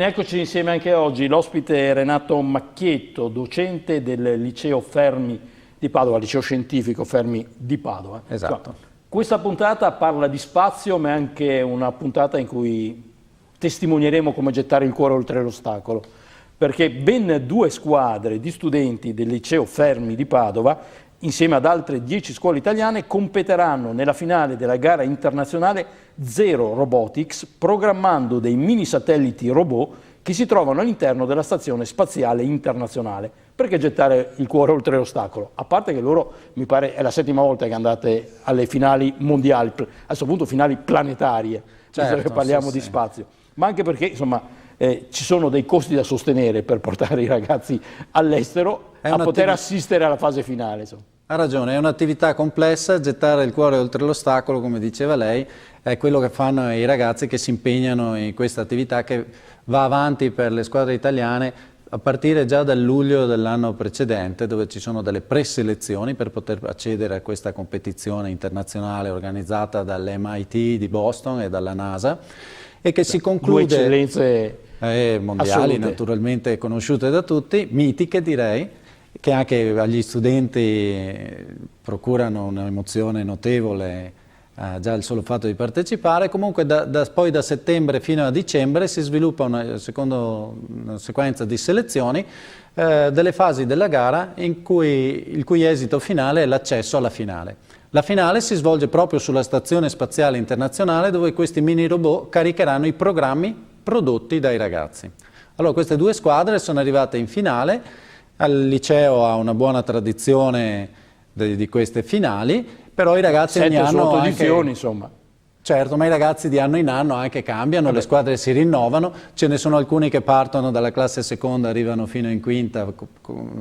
Bene, eccoci insieme anche oggi. L'ospite è Renato Macchietto, docente del liceo Fermi di Padova, liceo scientifico Fermi di Padova. Esatto. Questa puntata parla di spazio, ma è anche una puntata in cui testimonieremo come gettare il cuore oltre l'ostacolo, perché ben 2 squadre di studenti del liceo Fermi di Padova, insieme ad altre 10 scuole italiane, competeranno nella finale della gara internazionale Zero Robotics, programmando dei mini satelliti robot che si trovano all'interno della Stazione Spaziale Internazionale. Perché gettare il cuore oltre l'ostacolo? A parte che loro, mi pare, è la 7ª volta che andate alle finali mondiali, a questo punto finali planetarie, certo, che parliamo di spazio, ma anche perché, insomma, ci sono dei costi da sostenere per portare i ragazzi all'estero a poter assistere alla fase finale. Insomma. Ha ragione, è un'attività complessa, gettare il cuore oltre l'ostacolo, come diceva lei, è quello che fanno i ragazzi che si impegnano in questa attività che va avanti per le squadre italiane a partire già dal luglio dell'anno precedente, dove ci sono delle preselezioni per poter accedere a questa competizione internazionale organizzata dall'MIT di Boston e dalla NASA e che si conclude... 2 eccellenze mondiali assolute, naturalmente conosciute da tutti, mitiche direi, che anche agli studenti procurano un'emozione notevole, già il solo fatto di partecipare. Comunque poi da settembre fino a dicembre si sviluppa una sequenza di selezioni delle fasi della gara il cui esito finale è l'accesso alla finale. La finale si svolge proprio sulla Stazione Spaziale Internazionale, dove questi mini robot caricheranno i programmi prodotti dai ragazzi. Allora, queste 2 squadre sono arrivate in finale. Al liceo ha una buona tradizione di queste finali, però i ragazzi ogni anno edizioni, insomma. Certo, ma i ragazzi di anno in anno anche cambiano, le squadre si rinnovano, ce ne sono alcuni che partono dalla classe seconda, arrivano fino in quinta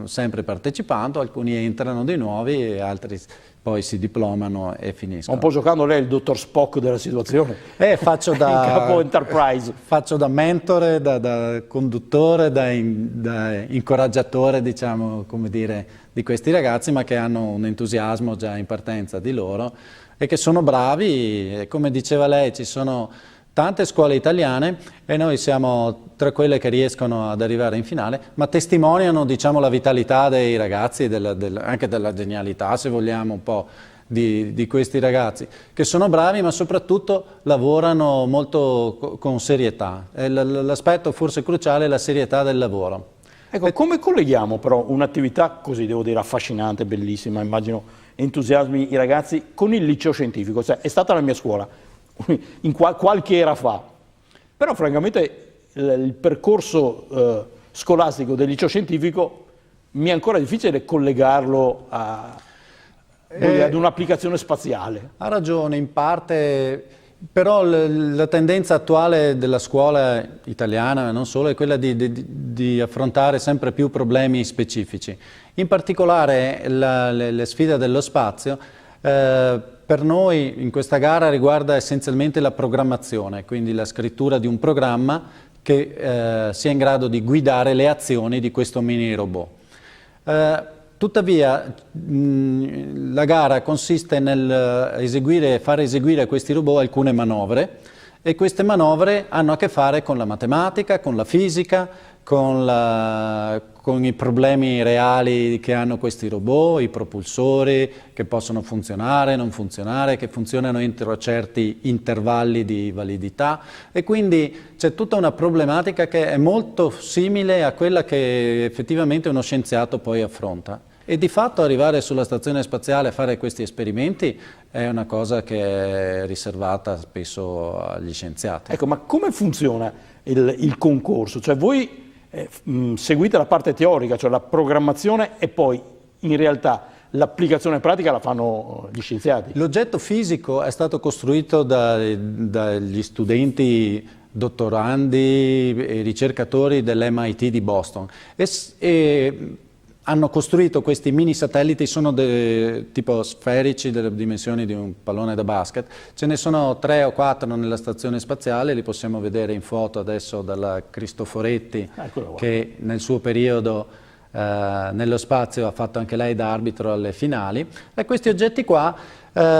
sempre partecipando, alcuni entrano di nuovi e altri poi si diplomano e finiscono. Un po' giocando lei il dottor Spock della situazione. Faccio da capo Enterprise. Faccio da mentore, da conduttore, da incoraggiatore, diciamo, come dire, di questi ragazzi, ma che hanno un entusiasmo già in partenza di loro e che sono bravi. E come diceva lei, ci sono tante scuole italiane e noi siamo tra quelle che riescono ad arrivare in finale, ma testimoniano, diciamo, la vitalità dei ragazzi, anche della genialità, se vogliamo, un po' di questi ragazzi, che sono bravi ma soprattutto lavorano molto con serietà. L'aspetto forse cruciale è la serietà del lavoro. Ecco, come colleghiamo però un'attività così, devo dire, affascinante, bellissima, immagino entusiasmi i ragazzi, con il liceo scientifico? Cioè, è stata la mia scuola, qualche era fa, però francamente il percorso scolastico del liceo scientifico mi è ancora difficile collegarlo ad un'applicazione spaziale. Ha ragione, in parte, però la tendenza attuale della scuola italiana, non solo, è quella di affrontare sempre più problemi specifici. In particolare le sfide dello spazio per noi in questa gara riguarda essenzialmente la programmazione, quindi la scrittura di un programma che sia in grado di guidare le azioni di questo mini robot. Tuttavia la gara consiste nel far eseguire a questi robot alcune manovre e queste manovre hanno a che fare con la matematica, con la fisica, con i problemi reali che hanno questi robot, i propulsori che possono funzionare, non funzionare, che funzionano entro certi intervalli di validità e quindi c'è tutta una problematica che è molto simile a quella che effettivamente uno scienziato poi affronta. E di fatto arrivare sulla stazione spaziale a fare questi esperimenti è una cosa che è riservata spesso agli scienziati. Ecco, ma come funziona il concorso? Cioè voi seguite la parte teorica, cioè la programmazione, e poi in realtà l'applicazione pratica la fanno gli scienziati? L'oggetto fisico è stato costruito dagli studenti dottorandi e ricercatori dell'MIT di Boston e hanno costruito questi mini satelliti, sono tipo sferici, delle dimensioni di un pallone da basket. Ce ne sono 3 o 4 nella stazione spaziale, li possiamo vedere in foto adesso dalla Cristoforetti, che nel suo periodo nello spazio, ha fatto anche lei da arbitro alle finali, e questi oggetti qua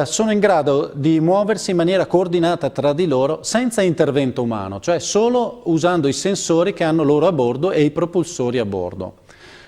sono in grado di muoversi in maniera coordinata tra di loro senza intervento umano, cioè solo usando i sensori che hanno loro a bordo e i propulsori a bordo.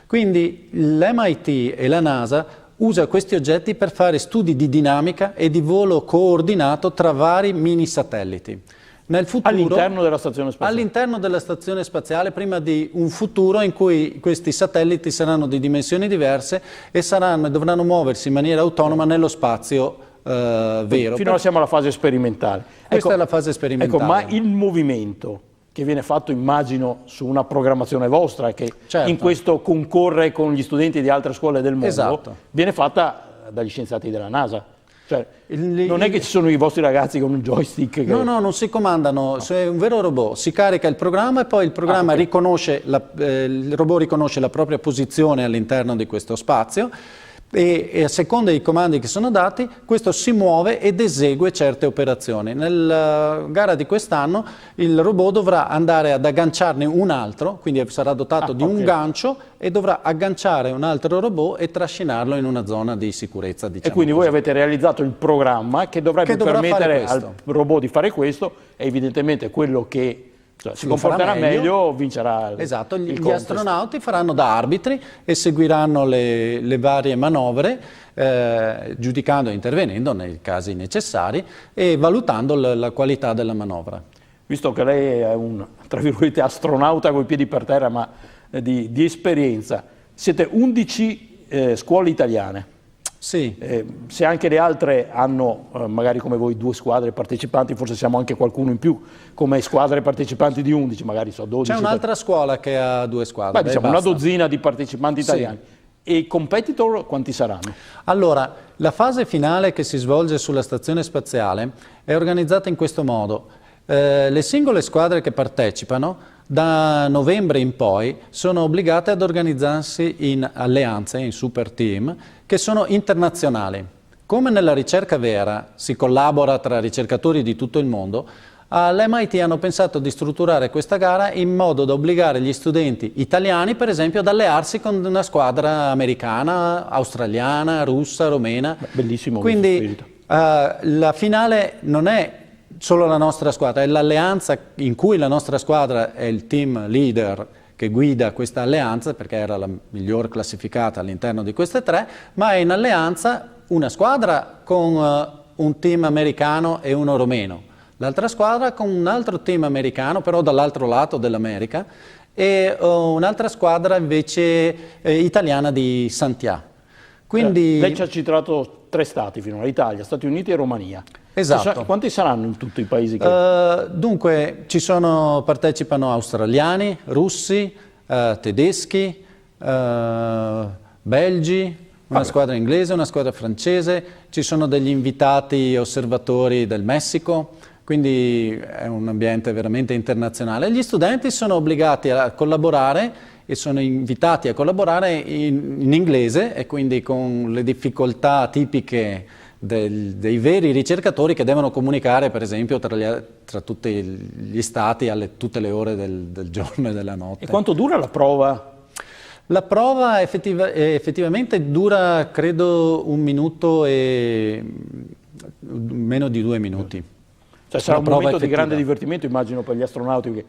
Quindi l'MIT e la NASA usa questi oggetti per fare studi di dinamica e di volo coordinato tra vari mini satelliti. Nel futuro, all'interno della stazione spaziale? All'interno della stazione spaziale, prima di un futuro in cui questi satelliti saranno di dimensioni diverse e dovranno muoversi in maniera autonoma nello spazio vero. Finora siamo alla fase sperimentale. Questa è la fase sperimentale. Ecco, ma il movimento che viene fatto, immagino, su una programmazione vostra, che certo, in questo concorre con gli studenti di altre scuole del mondo, esatto, viene fatta dagli scienziati della NASA. Cioè, non è che ci sono i vostri ragazzi con un joystick che... No, non si comandano, è un vero robot, si carica il programma e poi il programma riconosce, il robot riconosce la propria posizione all'interno di questo spazio e a seconda dei comandi che sono dati, questo si muove ed esegue certe operazioni. Nella gara di quest'anno il robot dovrà andare ad agganciarne un altro, quindi sarà dotato di un gancio e dovrà agganciare un altro robot e trascinarlo in una zona di sicurezza, diciamo. E quindi voi avete realizzato il programma che dovrebbe permettere al robot di fare questo, e evidentemente quello che si comporterà meglio vincerà il Esatto, il gli astronauti faranno da arbitri e seguiranno le varie manovre, giudicando e intervenendo nei casi necessari e valutando la qualità della manovra. Visto che lei è un, tra virgolette, astronauta coi piedi per terra, ma di esperienza, siete 11 scuole italiane. Sì. Se anche le altre hanno, magari come voi, 2 squadre partecipanti, forse siamo anche qualcuno in più, come squadre partecipanti di 11, magari so 12. C'è un'altra scuola che ha 2 squadre. Beh, diciamo una dozzina di partecipanti italiani. Sì. E i competitor quanti saranno? Allora, la fase finale che si svolge sulla stazione spaziale è organizzata in questo modo. Le singole squadre che partecipano da novembre in poi sono obbligate ad organizzarsi in alleanze, in super team, che sono internazionali. Come nella ricerca vera si collabora tra ricercatori di tutto il mondo, all'MIT hanno pensato di strutturare questa gara in modo da obbligare gli studenti italiani, per esempio, ad allearsi con una squadra americana, australiana, russa, romena. Bellissimo. Quindi la finale non è solo la nostra squadra, è l'alleanza in cui la nostra squadra è il team leader che guida questa alleanza, perché era la miglior classificata all'interno di queste 3, ma è in alleanza una squadra con un team americano e uno romeno, l'altra squadra con un altro team americano, però dall'altro lato dell'America, e un'altra squadra invece italiana di Santiago. Quindi... lei ci ha citato 3 stati finora: Italia, Stati Uniti e Romania. Esatto. Quanti saranno in tutti i paesi? Che... dunque, partecipano australiani, russi, tedeschi, belgi, una squadra inglese, una squadra francese, ci sono degli invitati osservatori del Messico, quindi è un ambiente veramente internazionale. Gli studenti sono obbligati a collaborare e sono invitati a collaborare in inglese, e quindi con le difficoltà tipiche dei veri ricercatori che devono comunicare, per esempio, tra tutti gli stati tutte le ore del giorno e della notte. E quanto dura la prova? La prova effettivamente dura, credo, 1 minuto e meno di 2 minuti. Cioè sarà un momento di grande divertimento, immagino, per gli astronauti. Che...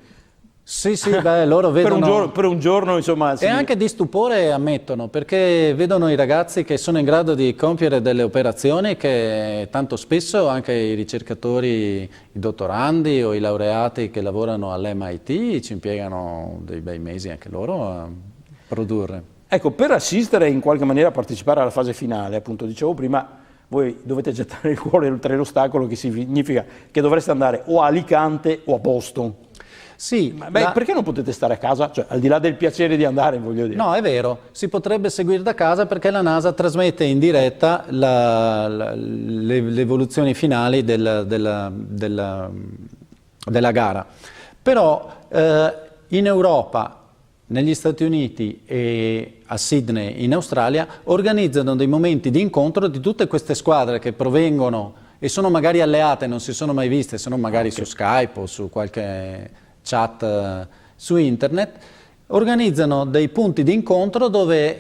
Sì, beh, loro vedono... per un giorno, insomma... E anche di stupore, ammettono, perché vedono i ragazzi che sono in grado di compiere delle operazioni che tanto spesso anche i ricercatori, i dottorandi o i laureati che lavorano all'MIT ci impiegano dei bei mesi anche loro a produrre. Ecco, per assistere in qualche maniera a partecipare alla fase finale, appunto, dicevo prima, voi dovete gettare il cuore oltre l'ostacolo, che significa che dovreste andare o a Alicante o a Boston. Sì, perché non potete stare a casa? Cioè, al di là del piacere di andare, voglio dire. No, è vero, si potrebbe seguire da casa perché la NASA trasmette in diretta le evoluzioni finali della gara. Però in Europa, negli Stati Uniti e a Sydney in Australia organizzano dei momenti di incontro di tutte queste squadre che provengono e sono magari alleate, non si sono mai viste, se non magari su Skype o su qualche chat su internet, Organizzano dei punti di incontro dove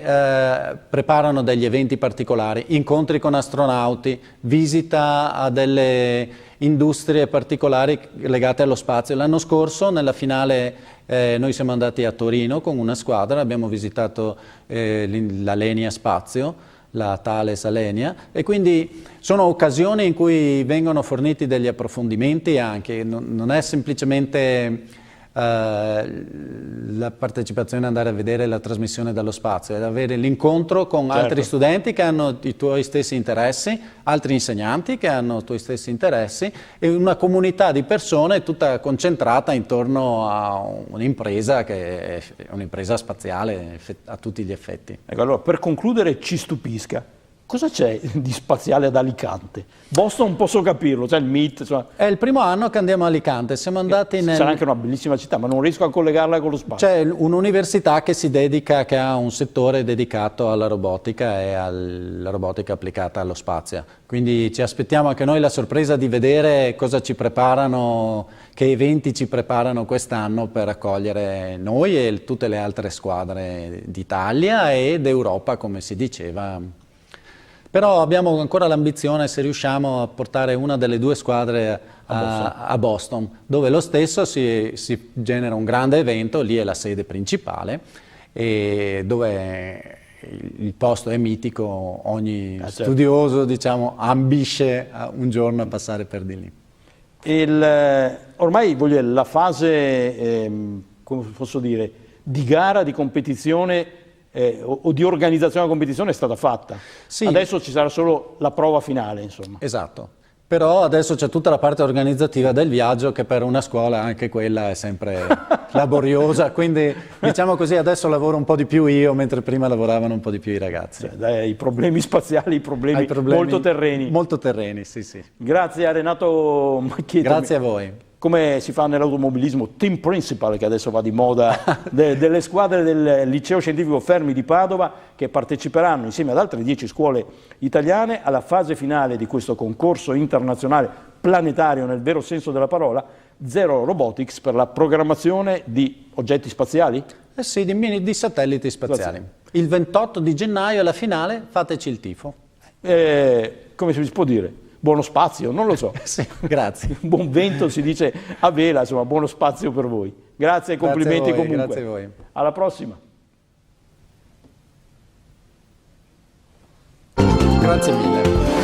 preparano degli eventi particolari, incontri con astronauti, visita a delle industrie particolari legate allo spazio. L'anno scorso, nella finale, noi siamo andati a Torino con una squadra, abbiamo visitato l'Alenia Spazio, la Thales Alenia, e quindi sono occasioni in cui vengono forniti degli approfondimenti anche, non è semplicemente la partecipazione, andare a vedere la trasmissione dallo spazio, è avere l'incontro con altri studenti che hanno i tuoi stessi interessi, altri insegnanti che hanno i tuoi stessi interessi e una comunità di persone tutta concentrata intorno a un'impresa che è un'impresa spaziale a tutti gli effetti. Ecco, allora, per concludere, ci stupisca. Cosa c'è di spaziale ad Alicante? Boston posso capirlo, c'è il MIT. Insomma. È il primo anno che andiamo a Alicante, siamo andati Sarà anche una bellissima città, ma non riesco a collegarla con lo spazio. C'è un'università che si dedica, che ha un settore dedicato alla robotica e alla robotica applicata allo spazio. Quindi ci aspettiamo anche noi la sorpresa di vedere cosa ci preparano, che eventi ci preparano quest'anno per accogliere noi e tutte le altre squadre d'Italia e d'Europa, come si diceva. Però abbiamo ancora l'ambizione, se riusciamo, a portare una delle due squadre a Boston, dove lo stesso si genera un grande evento, lì è la sede principale, e dove il posto è mitico, ogni studioso, diciamo, ambisce un giorno a passare per di lì. Ormai voglio dire, la fase, come posso dire, di gara, di competizione, o di organizzazione della competizione è stata fatta. Sì. Adesso ci sarà solo la prova finale, insomma. Esatto. Però adesso c'è tutta la parte organizzativa del viaggio che per una scuola anche quella è sempre laboriosa, quindi diciamo così adesso lavoro un po' di più io mentre prima lavoravano un po' di più i ragazzi. I problemi spaziali, i problemi molto terreni. Molto terreni, sì, sì. Grazie a Renato Macchietto. Grazie a voi. Come si fa nell'automobilismo, team principal, che adesso va di moda, delle squadre del Liceo Scientifico Fermi di Padova, che parteciperanno insieme ad altre 10 scuole italiane alla fase finale di questo concorso internazionale planetario nel vero senso della parola, Zero Robotics, per la programmazione di oggetti spaziali? Sì, di satelliti spaziali. Il 28 di gennaio alla finale, fateci il tifo. Come si può dire? Buono spazio, non lo so. Sì, grazie. Buon vento si dice a vela, insomma, buono spazio per voi. Grazie e complimenti comunque. Grazie a voi. Alla prossima. Grazie mille.